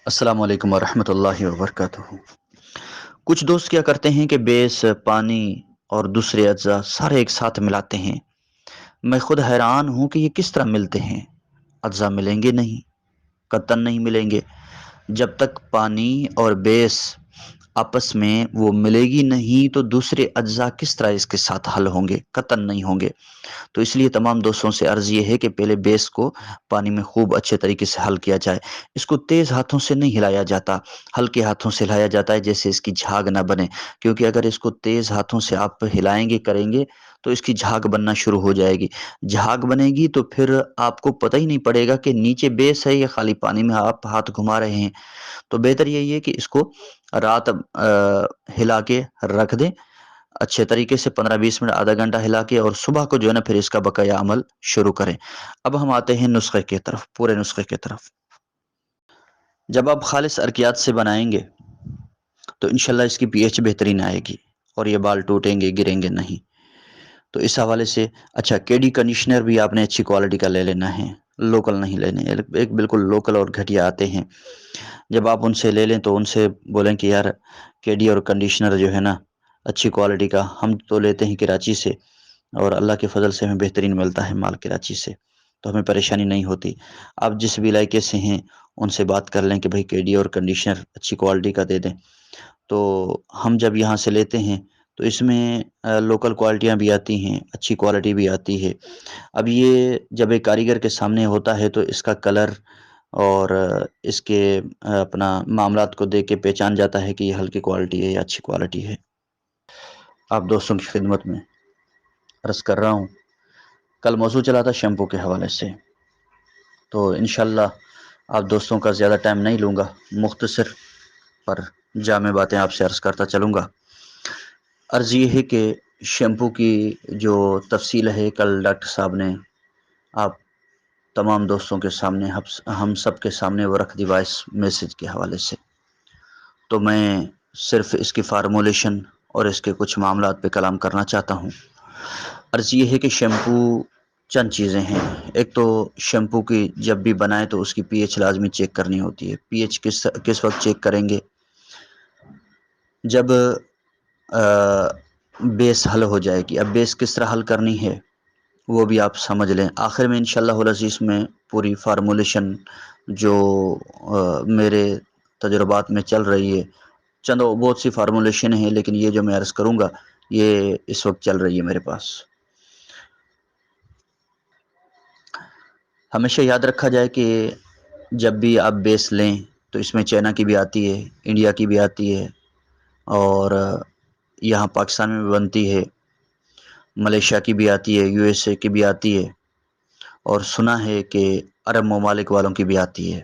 السلام علیکم ورحمۃ اللہ وبرکاتہ۔ کچھ دوست کیا کرتے ہیں کہ بیس، پانی اور دوسرے اجزاء سارے ایک ساتھ ملاتے ہیں۔ میں خود حیران ہوں کہ یہ کس طرح ملتے ہیں۔ اجزاء ملیں گے نہیں، قطعاً نہیں ملیں گے۔ جب تک پانی اور بیس آپس میں وہ ملے گی نہیں تو دوسرے اجزاء کس طرح اس کے ساتھ حل ہوں گے؟ قطعاً نہیں ہوں گے۔ تو اس لیے تمام دوستوں سے عرض یہ ہے کہ پہلے بیس کو پانی میں خوب اچھے طریقے سے حل کیا جائے۔ اس کو تیز ہاتھوں سے نہیں ہلایا جاتا، ہلکے ہاتھوں سے ہلایا جاتا ہے، جیسے اس کی جھاگ نہ بنے، کیونکہ اگر اس کو تیز ہاتھوں سے آپ ہلائیں گے کریں گے تو اس کی جھاگ بننا شروع ہو جائے گی۔ جھاگ بنے گی تو پھر آپ کو پتہ ہی نہیں پڑے گا کہ نیچے بیس ہے یا خالی پانی میں آپ ہاتھ گھما رہے ہیں۔ تو بہتر یہی ہے کہ اس کو رات ہلا کے رکھ دیں اچھے طریقے سے، 15-20 منٹ، آدھا گھنٹہ ہلا کے، اور صبح کو جو ہے نا پھر اس کا بقایا عمل شروع کریں۔ اب ہم آتے ہیں نسخے کی طرف، پورے نسخے کی طرف۔ جب آپ خالص ارکیات سے بنائیں گے تو انشاءاللہ اس کی پی ایچ بہترین آئے گی اور یہ بال ٹوٹیں گے، گریں گے نہیں۔ تو اس حوالے سے اچھا کے ڈی کنڈیشنر بھی آپ نے اچھی کوالٹی کا لے لینا ہے، لوکل نہیں لینے، ایک بالکل لوکل اور گھٹیا آتے ہیں۔ جب آپ ان سے لے لیں تو ان سے بولیں کہ یار کے ڈی اور کنڈیشنر جو ہے نا اچھی کوالٹی کا، ہم تو لیتے ہیں کراچی سے اور اللہ کے فضل سے ہمیں بہترین ملتا ہے مال کراچی سے، تو ہمیں پریشانی نہیں ہوتی۔ آپ جس بھی علاقے سے ہیں ان سے بات کر لیں کہ بھائی کے ڈی اور کنڈیشنر اچھی کوالٹی کا دے دیں۔ تو ہم جب یہاں سے لیتے ہیں تو اس میں لوکل کوالٹیاں بھی آتی ہیں، اچھی کوالٹی بھی آتی ہے۔ اب یہ جب ایک کاریگر کے سامنے ہوتا ہے تو اس کا کلر اور اس کے اپنا معاملات کو دیکھ کے پہچان جاتا ہے کہ یہ ہلکی کوالٹی ہے یا اچھی کوالٹی ہے۔ آپ دوستوں کی خدمت میں عرض کر رہا ہوں، کل موضوع چلا تھا شیمپو کے حوالے سے، تو انشاءاللہ آپ دوستوں کا زیادہ ٹائم نہیں لوں گا، مختصر پر جامع باتیں آپ سے عرض کرتا چلوں گا۔ عرض یہ ہے کہ شیمپو کی جو تفصیل ہے کل ڈاکٹر صاحب نے آپ تمام دوستوں کے سامنے، ہم سب کے سامنے وہ رکھ دی وائس میسج کے حوالے سے، تو میں صرف اس کی فارمولیشن اور اس کے کچھ معاملات پہ کلام کرنا چاہتا ہوں۔ عرض یہ ہے کہ شیمپو چند چیزیں ہیں۔ ایک تو شیمپو کی جب بھی بنائے تو اس کی پی ایچ لازمی چیک کرنی ہوتی ہے۔ پی ایچ کس وقت چیک کریں گے؟ جب بیس حل ہو جائے گی۔ اب بیس کس طرح حل کرنی ہے وہ بھی آپ سمجھ لیں، آخر میں انشاءاللہ العزیز میں پوری فارمولیشن جو میرے تجربات میں چل رہی ہے، چند بہت سی فارمولیشن ہیں لیکن یہ جو میں عرض کروں گا یہ اس وقت چل رہی ہے میرے پاس۔ ہمیشہ یاد رکھا جائے کہ جب بھی آپ بیس لیں تو اس میں چائنا کی بھی آتی ہے، انڈیا کی بھی آتی ہے، اور یہاں پاکستان میں بھی بنتی ہے، ملیشیا کی بھی آتی ہے، یو ایس اے کی بھی آتی ہے، اور سنا ہے کہ عرب ممالک والوں کی بھی آتی ہے،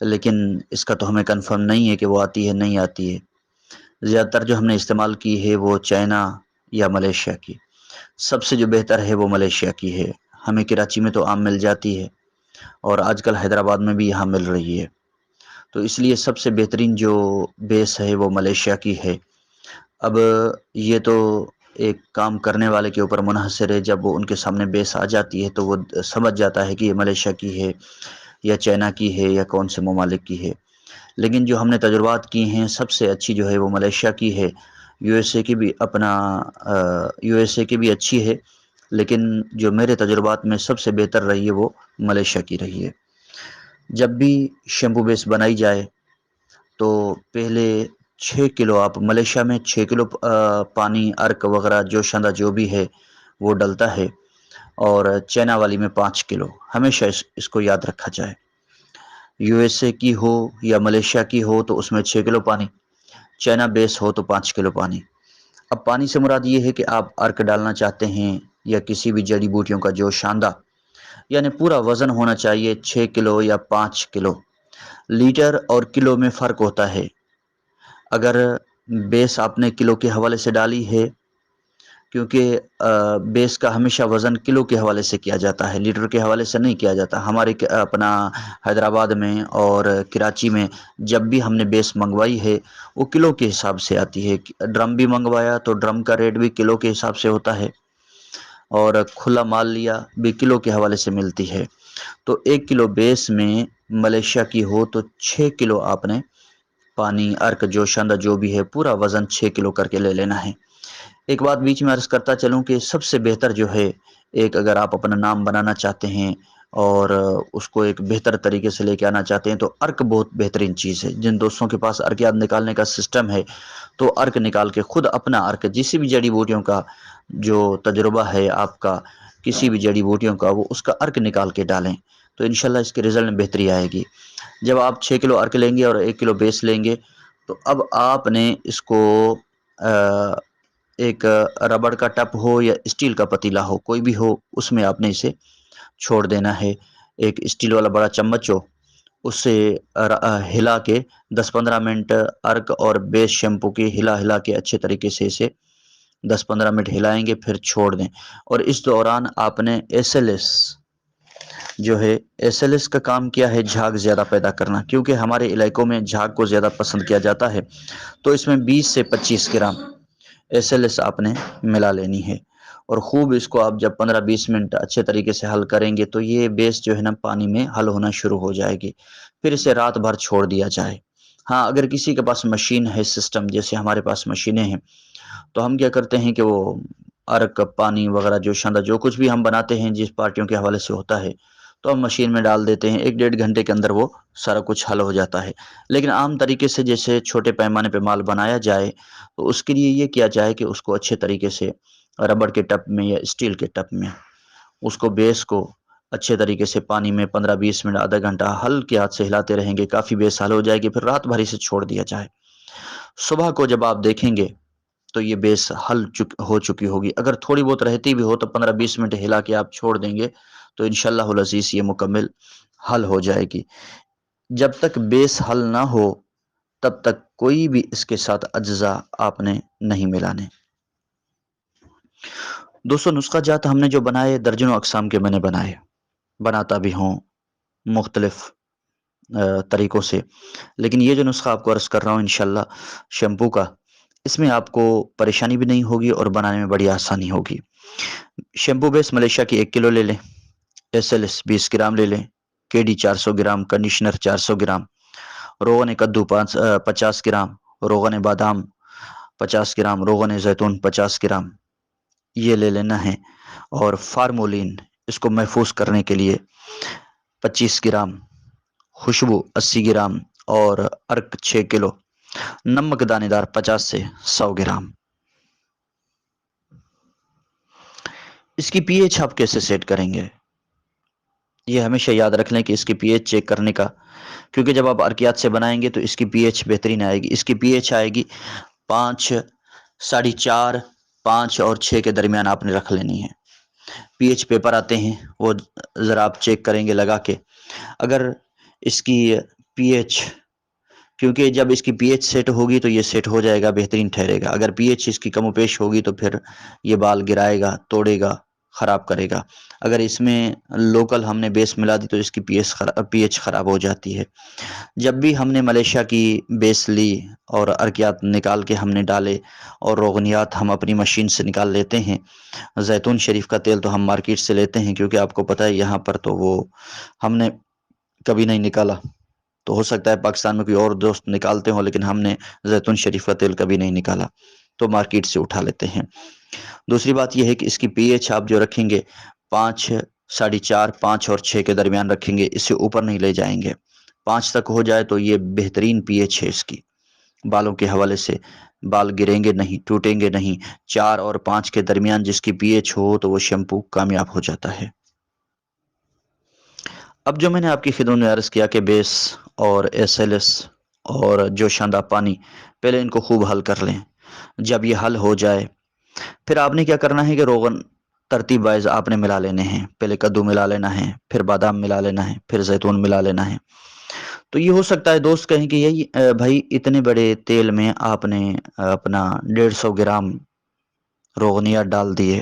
لیکن اس کا تو ہمیں کنفرم نہیں ہے کہ وہ آتی ہے نہیں آتی ہے۔ زیادہ تر جو ہم نے استعمال کی ہے وہ چائنا یا ملیشیا کی، سب سے جو بہتر ہے وہ ملیشیا کی ہے۔ ہمیں کراچی میں تو عام مل جاتی ہے اور آج کل حیدرآباد میں بھی یہاں مل رہی ہے، تو اس لیے سب سے بہترین جو بیس ہے وہ ملیشیا کی ہے۔ اب یہ تو ایک کام کرنے والے کے اوپر منحصر ہے، جب وہ ان کے سامنے بیس آ جاتی ہے تو وہ سمجھ جاتا ہے کہ یہ ملیشیا کی ہے یا چائنا کی ہے یا کون سے ممالک کی ہے۔ لیکن جو ہم نے تجربات کی ہیں سب سے اچھی جو ہے وہ ملیشیا کی ہے۔ یو ایس اے کی بھی اچھی ہے، لیکن جو میرے تجربات میں سب سے بہتر رہی ہے وہ ملیشیا کی رہی ہے۔ جب بھی شیمپو بیس بنائی جائے تو پہلے 6 کلو، آپ ملیشیا میں 6 کلو پانی، ارک وغیرہ جو شندہ جو بھی ہے وہ ڈلتا ہے، اور چائنا والی میں 5 کلو، ہمیشہ اس کو یاد رکھا جائے۔ یو ایس اے کی ہو یا ملیشیا کی ہو تو اس میں 6 کلو پانی، چائنا بیس ہو تو 5 کلو پانی۔ اب پانی سے مراد یہ ہے کہ آپ ارک ڈالنا چاہتے ہیں یا کسی بھی جڑی بوٹیوں کا جو شاندہ، یعنی پورا وزن ہونا چاہیے 6 کلو یا 5 کلو۔ لیٹر اور کلو میں فرق ہوتا ہے۔ اگر بیس آپ نے کلو کے حوالے سے ڈالی ہے، کیونکہ بیس کا ہمیشہ وزن کلو کے حوالے سے کیا جاتا ہے، لیٹر کے حوالے سے نہیں کیا جاتا۔ ہمارے اپنا حیدرآباد میں اور کراچی میں جب بھی ہم نے بیس منگوائی ہے وہ کلو کے حساب سے آتی ہے۔ ڈرم بھی منگوایا تو ڈرم کا ریٹ بھی کلو کے حساب سے ہوتا ہے، اور کھلا مال لیا بھی کلو کے حوالے سے ملتی ہے۔ تو 1 کلو بیس میں ملیشیا کی ہو تو 6 کلو آپ نے پانی، ارک، جوشندہ جو بھی ہے پورا وزن 6 کلو کر کے لے لینا ہے۔ ایک بات بیچ میں عرض کرتا چلوں کہ سب سے بہتر جو ہے، ایک اگر آپ اپنا نام بنانا چاہتے ہیں اور اس کو ایک بہتر طریقے سے لے کے آنا چاہتے ہیں تو ارک بہت بہترین چیز ہے۔ جن دوستوں کے پاس ارکیات نکالنے کا سسٹم ہے تو ارک نکال کے خود اپنا ارک، جسی بھی جڑی بوٹیوں کا جو تجربہ ہے آپ کا، کسی بھی جڑی بوٹیوں کا، وہ اس کا ارک نکال کے ڈالیں تو انشاءاللہ اس کے رزلٹ میں بہتری آئے گی۔ جب آپ 6 کلو ارک لیں گے اور 1 کلو بیس لیں گے تو اب آپ نے اس کو ایک ربڑ کا ٹپ ہو یا اسٹیل کا پتیلا ہو، کوئی بھی ہو، اس میں آپ نے اسے چھوڑ دینا ہے۔ ایک اسٹیل والا بڑا چمچ ہو، اس سے ہلا کے 10-15 منٹ ارک اور بیس شیمپو کی ہلا کے اچھے طریقے سے اسے 10-15 منٹ ہلائیں گے، پھر چھوڑ دیں۔ اور اس دوران آپ نے ایس ایل ایس جو ہے، ایس ایل ایس کا کام کیا ہے، جھاگ زیادہ پیدا کرنا، کیونکہ ہمارے علاقوں میں جھاگ کو زیادہ پسند کیا جاتا ہے، تو اس میں 20 سے 25 گرام ایس ایل ایس آپ نے ملا لینی ہے۔ اور خوب اس کو آپ جب 15-20 منٹ اچھے طریقے سے حل کریں گے تو یہ بیس جو ہے نا پانی میں حل ہونا شروع ہو جائے گی، پھر اسے رات بھر چھوڑ دیا جائے۔ ہاں، اگر کسی کے پاس مشین ہے، سسٹم جیسے ہمارے پاس مشینیں ہیں، تو ہم کیا کرتے ہیں کہ وہ ارک، پانی وغیرہ، جو شندہ، جو کچھ بھی ہم بناتے ہیں جس پارٹیوں کے حوالے سے ہوتا ہے، تو ہم مشین میں ڈال دیتے ہیں، 1-1.5 گھنٹے کے اندر وہ سارا کچھ حل ہو جاتا ہے۔ لیکن عام طریقے سے جیسے چھوٹے پیمانے پہ مال بنایا جائے تو اس کے لیے یہ کیا جائے کہ اس کو اچھے طریقے سے ربڑ کے ٹپ میں یا اسٹیل کے ٹپ میں اس کو بیس کو اچھے طریقے سے پانی میں 15-20 منٹ، آدھا گھنٹہ ہلکے ہاتھ سے ہلاتے رہیں گے، کافی بیس حل ہو جائے گی، پھر رات بھر سے چھوڑ دیا جائے۔ صبح کو جب آپ دیکھیں گے تو یہ بیس ہو چکی ہوگی۔ اگر تھوڑی بہت رہتی بھی ہو تو 15-20 منٹ ہلا کے آپ چھوڑ دیں گے تو انشاءاللہ العزیز یہ مکمل حل ہو جائے گی۔ جب تک بیس حل نہ ہو تب تک کوئی بھی اس کے ساتھ اجزاء آپ نے نہیں ملانے۔ دوستو، نسخہ جات ہم نے جو بنائے درجنوں اقسام کے میں نے بناتا بھی ہوں مختلف طریقوں سے، لیکن یہ جو نسخہ آپ کو عرض کر رہا ہوں انشاءاللہ شیمپو کا، اس میں آپ کو پریشانی بھی نہیں ہوگی اور بنانے میں بڑی آسانی ہوگی۔ شیمپو بیس ملیشیا کی 1 کلو لے لیں، ایس ایل ایس 20 گرام لے لیں، کے ڈی 400 گرام، کنڈیشنر 400 گرام، روغن کدو 50 گرام، روغن بادام 50 گرام، روغن زیتون 50 گرام، یہ لے لینا ہے۔ اور فارمولین اس کو محفوظ کرنے کے لیے 25 گرام، خوشبو 80 گرام اور ارک 6 کلو، نمک دانے دار 50 سے 100 گرام۔ اس کی پی ایچ آپ کیسے سیٹ کریں گے؟ یہ ہمیشہ یاد رکھ لیں کہ اس کی پی ایچ چیک کرنے کا، کیونکہ جب آپ ارکیات سے بنائیں گے تو اس کی پی ایچ بہترین آئے گی۔ اس کی پی ایچ آئے گی 5، 4.5، 5 اور 6 کے درمیان آپ نے رکھ لینی ہے۔ پی ایچ پیپر آتے ہیں، وہ ذرا آپ چیک کریں گے لگا کے۔ اگر اس کی پی ایچ، کیونکہ جب اس کی پی ایچ سیٹ ہوگی تو یہ سیٹ ہو جائے گا، بہترین ٹھہرے گا۔ اگر پی ایچ اس کی کم و پیش ہوگی تو پھر یہ بال گرائے گا، توڑے گا، خراب کرے گا۔ اگر اس میں لوکل ہم نے بیس ملا دی تو اس کی پی ایچ خراب ہو جاتی ہے۔ جب بھی ہم نے ملیشیا کی بیس لی اور ارکیات نکال کے ہم نے ڈالے اور روغنیات ہم اپنی مشین سے نکال لیتے ہیں، زیتون شریف کا تیل تو ہم مارکیٹ سے لیتے ہیں، کیونکہ آپ کو پتہ ہے یہاں پر تو وہ ہم نے کبھی نہیں نکالا، تو ہو سکتا ہے پاکستان میں کوئی اور دوست نکالتے ہوں، لیکن ہم نے زیتون شریف کا تیل کبھی نہیں نکالا، تو مارکیٹ سے اٹھا لیتے ہیں۔ دوسری بات یہ ہے کہ اس کی پی ایچ آپ جو رکھیں گے 5، 4.5، 5 اور 6 کے درمیان رکھیں گے، اس سے اوپر نہیں لے جائیں گے۔ 5 تک ہو جائے تو یہ بہترین پی ایچ ہے اس کی، بالوں کے حوالے سے بال گریں گے نہیں، ٹوٹیں گے نہیں۔ 4 اور 5 کے درمیان جس کی پی ایچ ہو تو وہ شیمپو کامیاب ہو جاتا ہے۔ اب جو میں نے آپ کی خدمت میں عرض کیا کہ بیس اور ایس ایل ایس اور جو شاندہ پانی، پہلے ان کو خوب حل کر لیں۔ جب یہ حل ہو جائے پھر آپ نے کیا کرنا ہے کہ روغن ترتیب وائز آپ نے ملا لینے ہیں۔ پہلے کدو ملا لینا ہے، پھر بادام ملا لینا ہے، پھر زیتون ملا لینا ہے۔ تو یہ ہو سکتا ہے دوست کہیں کہ یہی بھائی اتنے بڑے تیل میں آپ نے اپنا 150 گرام روغنیات ڈال دیے۔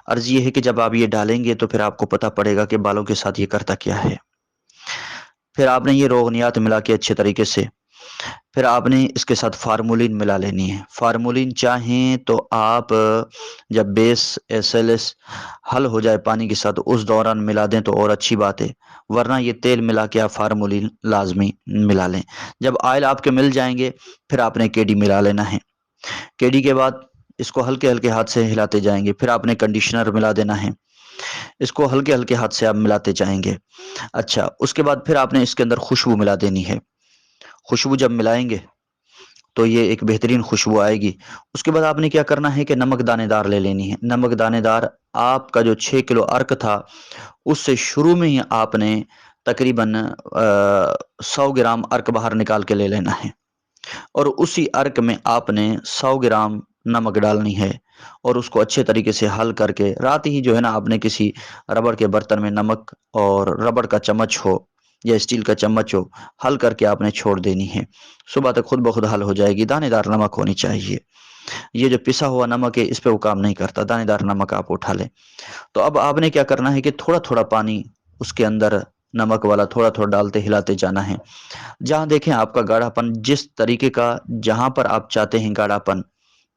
عرض یہ ہے کہ جب آپ یہ ڈالیں گے تو پھر آپ کو پتہ پڑے گا کہ بالوں کے ساتھ یہ کرتا کیا ہے۔ پھر آپ نے یہ روغنیات ملا کے اچھے طریقے سے پھر آپ نے اس کے ساتھ فارمولین ملا لینی ہے۔ فارمولین چاہیں تو آپ جب بیس ایس ایل ایس حل ہو جائے پانی کے ساتھ اس دوران ملا دیں تو اور اچھی بات ہے، ورنہ یہ تیل ملا کے آپ فارمولین لازمی ملا لیں۔ جب آئل آپ کے مل جائیں گے پھر آپ نے کے ڈی ملا لینا ہے۔ کے ڈی کے بعد اس کو ہلکے ہلکے ہاتھ سے ہلاتے جائیں گے، پھر آپ نے کنڈیشنر ملا دینا ہے، اس کو ہلکے ہلکے ہاتھ سے آپ ملاتے جائیں گے۔ اچھا، اس کے بعد پھر آپ نے اس کے اندر خوشبو ملا دینی ہے۔ خوشبو جب ملائیں گے تو یہ ایک بہترین خوشبو آئے گی۔ اس کے بعد آپ نے کیا کرنا ہے کہ نمک دانے دار لے لینی ہے۔ نمک دانے دار آپ کا جو 6 کلو ارک تھا اس سے شروع میں ہی آپ نے تقریباً 100 گرام ارک باہر نکال کے لے لینا ہے، اور اسی ارک میں آپ نے 100 گرام نمک ڈالنی ہے، اور اس کو اچھے طریقے سے حل کر کے رات ہی جو ہے نا آپ نے کسی ربڑ کے برتن میں نمک اور ربڑ کا چمچ ہو یا اسٹیل کا چمچ ہو حل کر کے آپ نے چھوڑ دینی ہے۔ صبح تک خود بخود حل ہو جائے گی۔ دانے دار نمک ہونی چاہیے، یہ جو پسا ہوا نمک ہے اس پہ وہ کام نہیں کرتا، دانے دار نمک آپ اٹھا لیں۔ تو اب آپ نے کیا کرنا ہے کہ تھوڑا تھوڑا پانی اس کے اندر نمک والا تھوڑا تھوڑا ڈالتے ہلاتے جانا ہے۔ جہاں دیکھیں آپ کا گاڑھا پن جس طریقے کا جہاں پر آپ چاہتے ہیں گاڑھا پن،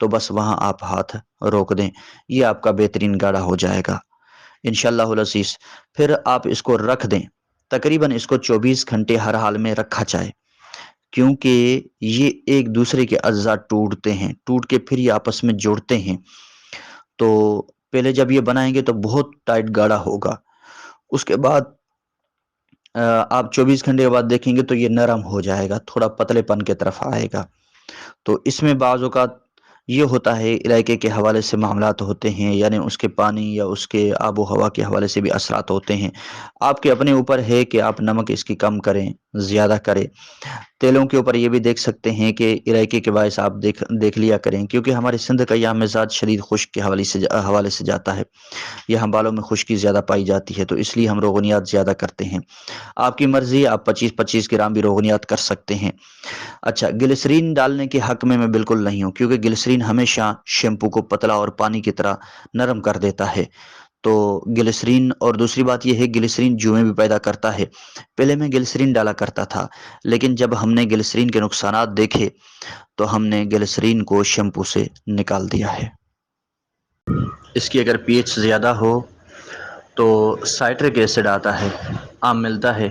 تو بس وہاں آپ ہاتھ روک دیں، یہ آپ کا بہترین گاڑھا ہو جائے گا انشاءاللہ العزیز۔ پھر آپ اس کو رکھ دیں، تقریباً اس کو 24 گھنٹے ہر حال میں رکھا جائے، کیونکہ یہ ایک دوسرے کے اجزاء ٹوٹتے ہیں، ٹوٹ کے پھر یہ آپس میں جوڑتے ہیں۔ تو پہلے جب یہ بنائیں گے تو بہت ٹائٹ گاڑھا ہوگا، اس کے بعد آپ 24 گھنٹے کے بعد دیکھیں گے تو یہ نرم ہو جائے گا، تھوڑا پتلے پن کی طرف آئے گا۔ تو اس میں بعض اوقات یہ ہوتا ہے علاقے کے حوالے سے معاملات ہوتے ہیں، یعنی اس کے پانی یا اس کے آب و ہوا کے حوالے سے بھی اثرات ہوتے ہیں۔ آپ کے اپنے اوپر ہے کہ آپ نمک اس کی کم کریں زیادہ کریں۔ تیلوں کے اوپر یہ بھی دیکھ سکتے ہیں کہ علاقے کے باعث آپ دیکھ لیا کریں، کیونکہ ہمارے سندھ کا یہ مزاج شدید خشک کے حوالے سے جاتا ہے، یہاں بالوں میں خشکی زیادہ پائی جاتی ہے، تو اس لیے ہم روغنیات زیادہ کرتے ہیں۔ آپ کی مرضی، آپ 25-25 گرام بھی روغنیات کر سکتے ہیں۔ اچھا، گلسرین ڈالنے کے حق میں بالکل نہیں ہوں، کیونکہ گلسرین ہمیشہ شیمپو کو پتلا اور پانی کی طرح نرم کر دیتا ہے۔ تو گلسرین، اور دوسری بات یہ ہے گلسرین جوئیں بھی پیدا کرتا ہے۔ پہلے میں گلسرین ڈالا کرتا تھا، لیکن جب ہم نے گلسرین کے نقصانات دیکھے تو ہم نے گلسرین کو شیمپو سے نکال دیا ہے۔ اس کی اگر پی ایچ زیادہ ہو تو سائٹرک ایسڈ آتا ہے، عام ملتا ہے،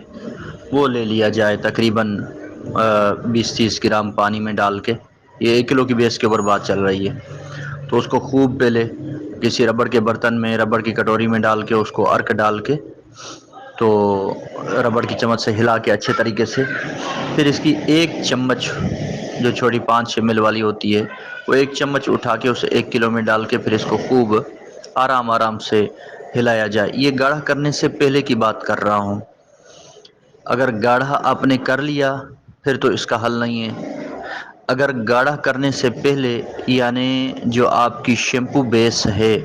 وہ لے لیا جائے تقریباً 20-30 گرام پانی میں ڈال کے۔ یہ 1 کلو کی بیس کے اوپر بات چل رہی ہے، تو اس کو خوب پہلے کسی ربڑ کے برتن میں، ربڑ کی کٹوری میں ڈال کے اس کو ارک ڈال کے، تو ربڑ کی چمچ سے ہلا کے اچھے طریقے سے، پھر اس کی 1 چمچ جو چھوٹی 5 ml والی ہوتی ہے وہ 1 چمچ اٹھا کے اسے 1 کلو میں ڈال کے پھر اس کو خوب آرام سے ہلایا جائے۔ یہ گاڑھا کرنے سے پہلے کی بات کر رہا ہوں، اگر گاڑھا آپ نے کر لیا پھر تو اس کا حل نہیں ہے۔ اگر گاڑھا کرنے سے پہلے، یعنی جو آپ کی شیمپو بیس ہے،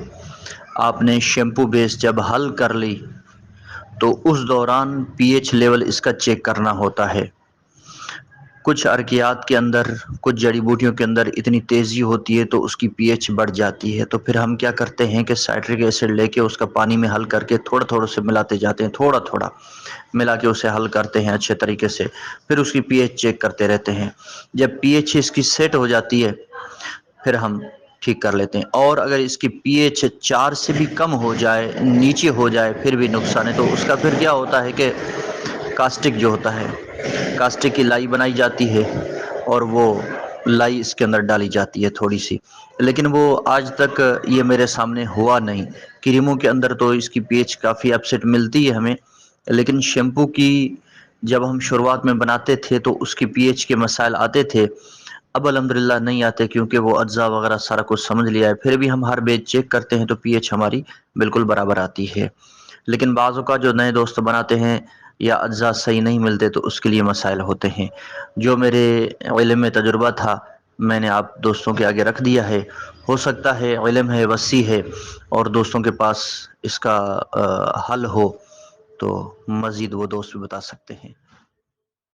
آپ نے شیمپو بیس جب حل کر لی تو اس دوران پی ایچ لیول اس کا چیک کرنا ہوتا ہے۔ کچھ ارکیات کے اندر، کچھ جڑی بوٹیوں کے اندر اتنی تیزی ہوتی ہے تو اس کی پی ایچ بڑھ جاتی ہے، تو پھر ہم کیا کرتے ہیں کہ سائٹرک ایسڈ لے کے اس کا پانی میں حل کر کے تھوڑا تھوڑا سے ملاتے جاتے ہیں، تھوڑا تھوڑا ملا کے اسے حل کرتے ہیں اچھے طریقے سے، پھر اس کی پی ایچ چیک کرتے رہتے ہیں۔ جب پی ایچ اس کی سیٹ ہو جاتی ہے پھر ہم ٹھیک کر لیتے ہیں، اور اگر اس کی پی ایچ 4 سے بھی کم ہو جائے، نیچے ہو جائے، پھر بھی نقصان ہے۔ تو اس کا پھر کیا ہوتا ہے کہ کاسٹک جو ہوتا ہے، کاسٹک کی لائی بنائی جاتی ہے اور وہ لائی اس کے اندر ڈالی جاتی ہے تھوڑی سی، لیکن وہ آج تک یہ میرے سامنے ہوا نہیں۔ کریموں کے اندر تو اس کی پی ایچ کافی اپسیٹ ملتی ہے ہمیں، لیکن شیمپو کی جب ہم شروعات میں بناتے تھے تو اس کی پی ایچ کے مسائل آتے تھے، اب الحمدللہ نہیں آتے، کیونکہ وہ اجزاء وغیرہ سارا کچھ سمجھ لیا ہے۔ پھر بھی ہم ہر بیچ چیک کرتے ہیں تو پی ایچ ہماری بالکل برابر آتی ہے، لیکن بعضوں کا جو نئے دوست بناتے ہیں یا اجزاء صحیح نہیں ملتے تو اس کے لیے مسائل ہوتے ہیں۔ جو میرے علم میں تجربہ تھا میں نے آپ دوستوں کے آگے رکھ دیا ہے، ہو سکتا ہے علم ہے، وسیع ہے، اور دوستوں کے پاس اس کا حل ہو تو مزید وہ دوست بھی بتا سکتے ہیں۔